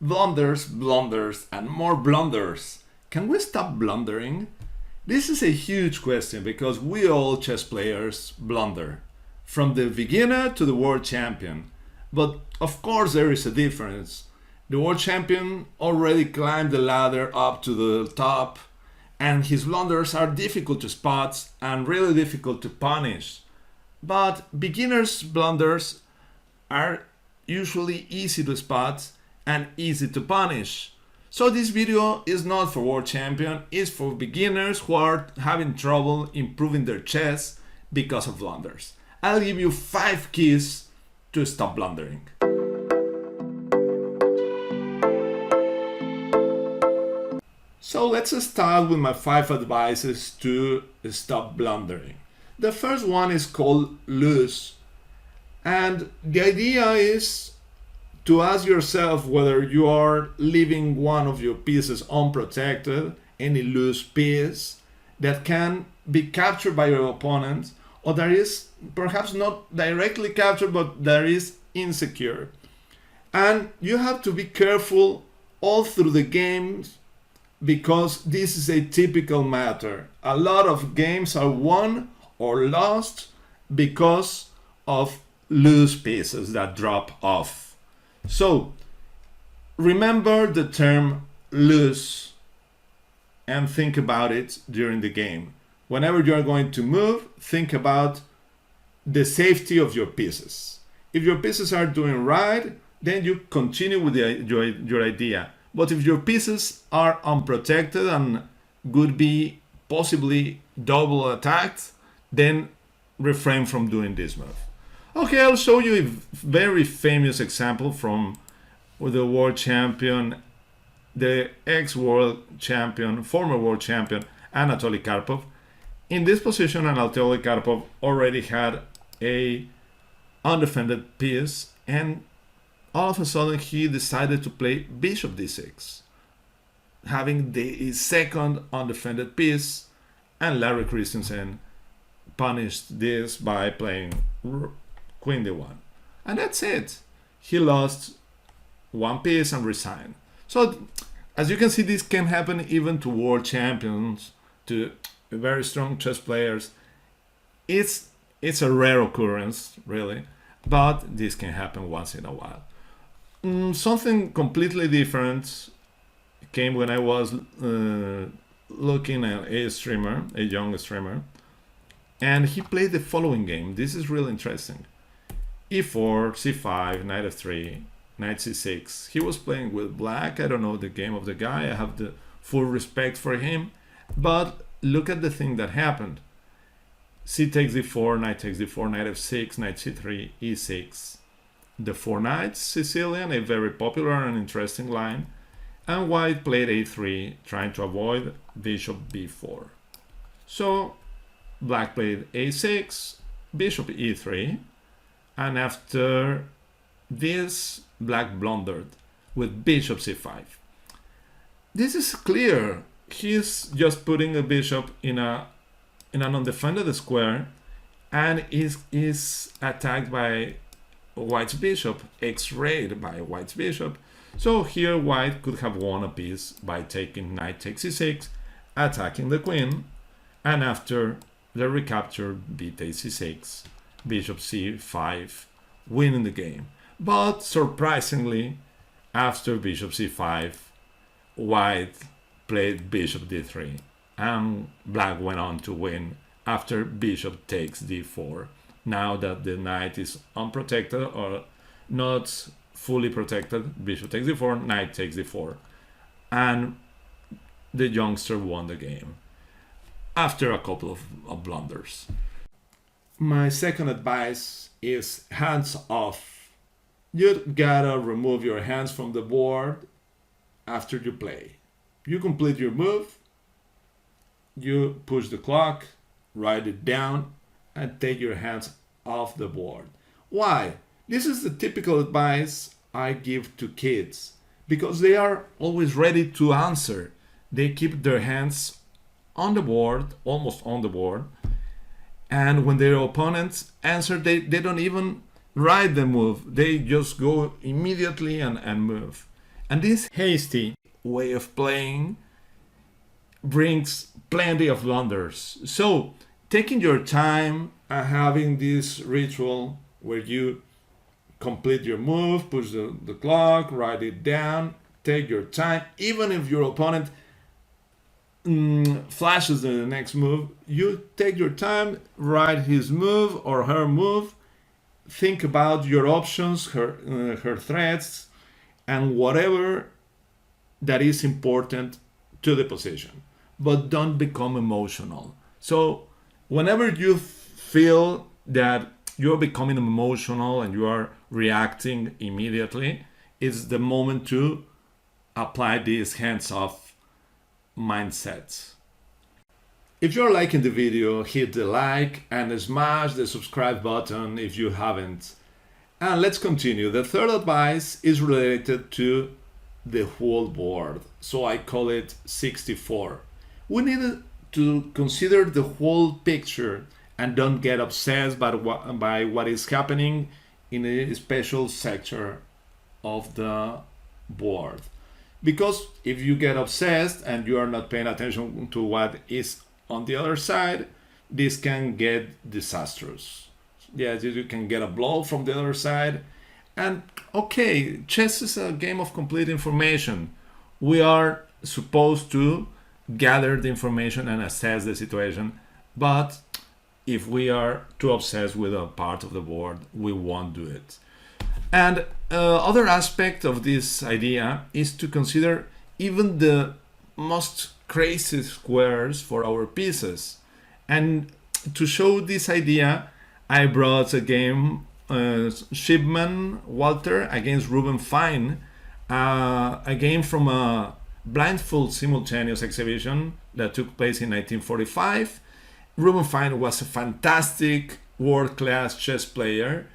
Blunders, blunders, and more blunders. Can we stop blundering? This is a huge question because we all chess players blunder, from the beginner to the world champion. But of course, there is a difference. The world champion already climbed the ladder up to the top, and his blunders are difficult to spot and really difficult to punish. But beginners' blunders are usually easy to spot and easy to punish. So this video is not for world champion, it's for beginners who are having trouble improving their chess because of blunders. I'll give you 5 keys to stop blundering. So let's start with my 5 advices to stop blundering. The first one is called lose. And the idea is to ask yourself whether you are leaving one of your pieces unprotected, any loose piece that can be captured by your opponent, or that is perhaps not directly captured but that is insecure. And you have to be careful all through the games because this is a typical matter. A lot of games are won or lost because of loose pieces that drop off. So remember the term loose and think about it during the game. Whenever you are going to move, think about the safety of your pieces. If your pieces are doing right, then you continue with your idea. But if your pieces are unprotected and could be possibly double attacked, then refrain from doing this move. Okay, I'll show you a very famous example from the world champion, the ex-world champion, former world champion, Anatoly Karpov. In this position, Anatoly Karpov already had a undefended piece, and all of a sudden he decided to play bishop d6, having the second undefended piece, and Larry Christensen punished this by playing queen d1. And that's it. He lost one piece and resigned. So as you can see, this can happen even to world champions, to very strong chess players. It's a rare occurrence, really, but this can happen once in a while. Something completely different came when I was looking at a streamer, a young streamer, and he played the following game. This is really interesting. e4, c5, knight f3, knight c6. He was playing with black. I don't know the game of the guy. I have the full respect for him. But look at the thing that happened. C takes d4, knight takes d4, knight f6, knight c3, e6. The 4 knights, Sicilian, a very popular and interesting line. And white played a3, trying to avoid bishop b4. So black played a6, bishop e3. And after this, black blundered with bishop c5. This is clear. He's just putting a bishop in an undefended square and is attacked by white's bishop, x-rayed by white's bishop. So here white could have won a piece by taking knight takes c6, attacking the queen, and after the recapture, b takes c6, bishop c5, winning the game. But surprisingly, after bishop c5, white played bishop d3, and black went on to win after bishop takes d4. Now that the knight is unprotected or not fully protected, bishop takes d4, knight takes d4, and the youngster won the game after a couple of blunders. My second advice is hands off. You gotta remove your hands from the board after you play. You complete your move, you push the clock, write it down, and take your hands off the board. Why? This is the typical advice I give to kids because they are always ready to answer. They keep their hands on the board, almost on the board, and when their opponents answer, they don't even write the move. They just go immediately and move. And this hasty way of playing brings plenty of blunders. So taking your time and having this ritual where you complete your move, push the clock, write it down, take your time, even if your opponent flashes the next move, you take your time, write his move or her move, think about your options, her threats, and whatever that is important to the position. But don't become emotional. So whenever you feel that you're becoming emotional and you are reacting immediately, it's the moment to apply these hands-off mindsets. If you're liking the video, hit the like and smash the subscribe button if you haven't. And let's continue. The third advice is related to the whole board, so I call it 64. We need to consider the whole picture and don't get obsessed by what is happening in a special sector of the board. Because if you get obsessed and you are not paying attention to what is on the other side, this can get disastrous. Yes, you can get a blow from the other side. And okay, chess is a game of complete information. We are supposed to gather the information and assess the situation, but if we are too obsessed with a part of the board, we won't do it. And other aspect of this idea is to consider even the most crazy squares for our pieces. And to show this idea, I brought a game, Shipman Walter against Ruben Fine, a game from a blindfold simultaneous exhibition that took place in 1945. Ruben Fine was a fantastic world-class chess player,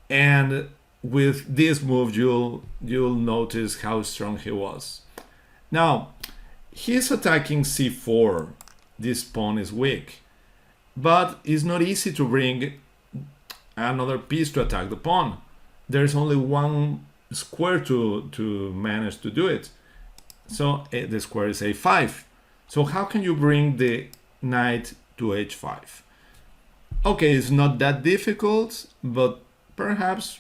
and with this move you'll notice how strong he was. Now he's attacking c4. This pawn is weak, but it's not easy to bring another piece to attack the pawn. There's only one square to manage to do it. So the square is a5. So how can you bring the knight to h5? Okay, it's not that difficult, but perhaps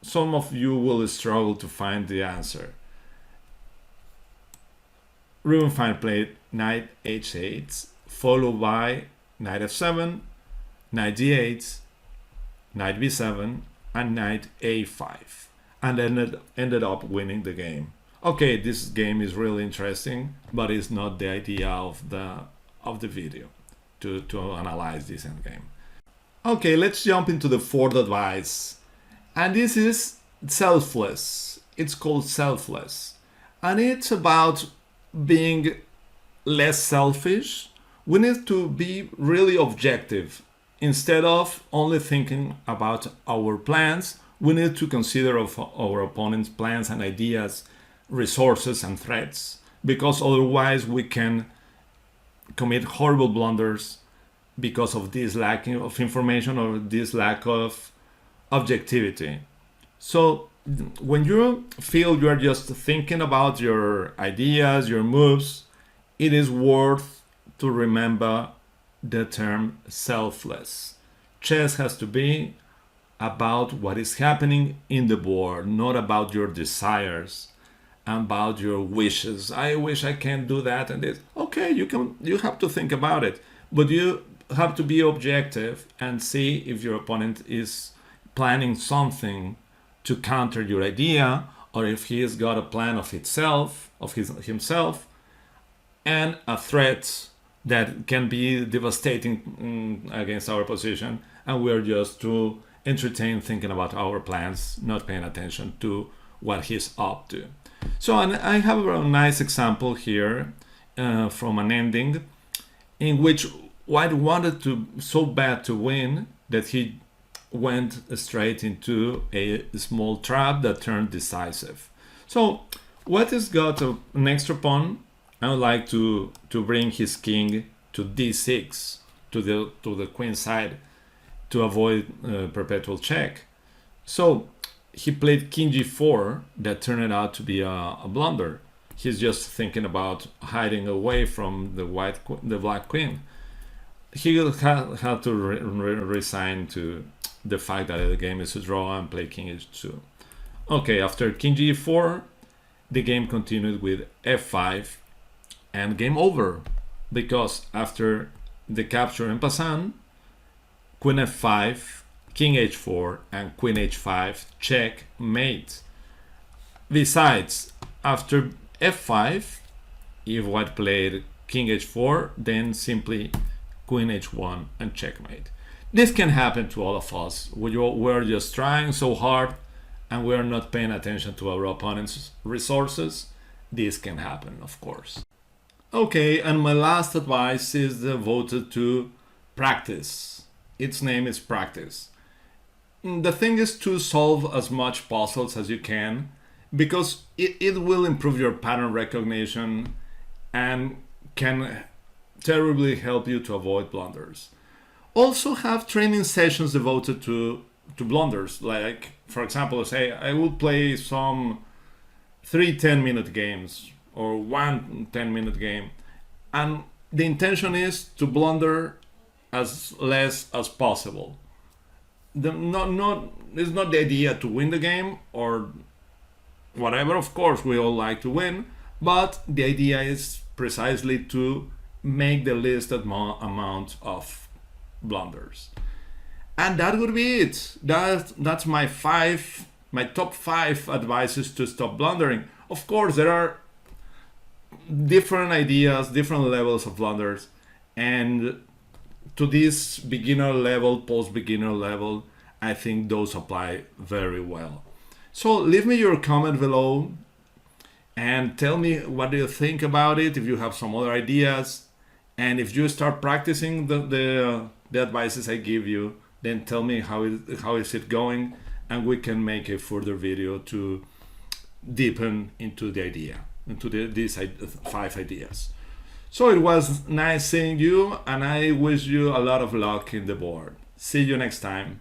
some of you will struggle to find the answer. Ruben Fine played knight h8, followed by knight f7, knight d8, knight b7, and knight a5, and ended up winning the game. Okay, this game is really interesting, but it's not the idea of the video to analyze this endgame. Okay, let's jump into the fourth advice, and this is selfless. It's called selfless, and it's about being less selfish. We need to be really objective. Instead of only thinking about our plans, we need to consider our opponent's plans and ideas, resources and threats, because otherwise we can commit horrible blunders because of this lack of information or this lack of objectivity. So when you feel you're just thinking about your ideas, your moves, it is worth to remember the term selfless. Chess has to be about what is happening in the board, not about your desires, about your wishes. I wish I can do that and this. Okay, you have to think about it, but you have to be objective and see if your opponent is planning something to counter your idea, or if he has got a plan of himself, and a threat that can be devastating against our position, and we're just too entertained thinking about our plans, not paying attention to what he's up to. So I have a nice example here from an ending in which White wanted to so bad to win that he went straight into a small trap that turned decisive. So White has got an extra pawn. I would like to bring his king to d6, to the queen side, to avoid perpetual check. So he played king g4 that turned out to be a blunder. He's just thinking about hiding away from the black queen. He will have to resign to the fact that the game is a draw and play king h2. Okay, after king g4, the game continued with f5 and game over, because after the capture en passant, queen f5, king h4 and queen h5 checkmate. Besides, after f5, if white played king h4, then simply queen h1 and checkmate. This can happen to all of us. We're just trying so hard and we're not paying attention to our opponent's resources. This can happen, of course. Okay, and my last advice is devoted to practice. Its name is practice. The thing is to solve as much puzzles as you can, because it will improve your pattern recognition and can terribly help you to avoid blunders. Also have training sessions devoted to blunders. Like, for example, say I will play some 3 10-minute games or 1 10-minute game, and the intention is to blunder as less as possible. It's not the idea to win the game or whatever. Of course, we all like to win, but the idea is precisely to make the least amount of blunders. And that would be it. That's my top 5 advices to stop blundering. Of course, there are different ideas, different levels of blunders, and to this beginner level, post-beginner level, I think those apply very well. So leave me your comment below and tell me what do you think about it, if you have some other ideas, and if you start practicing the advices I give you, then tell me how is it going, and we can make a further video to deepen into the idea, into these 5 ideas. So it was nice seeing you, and I wish you a lot of luck in the board. See you next time.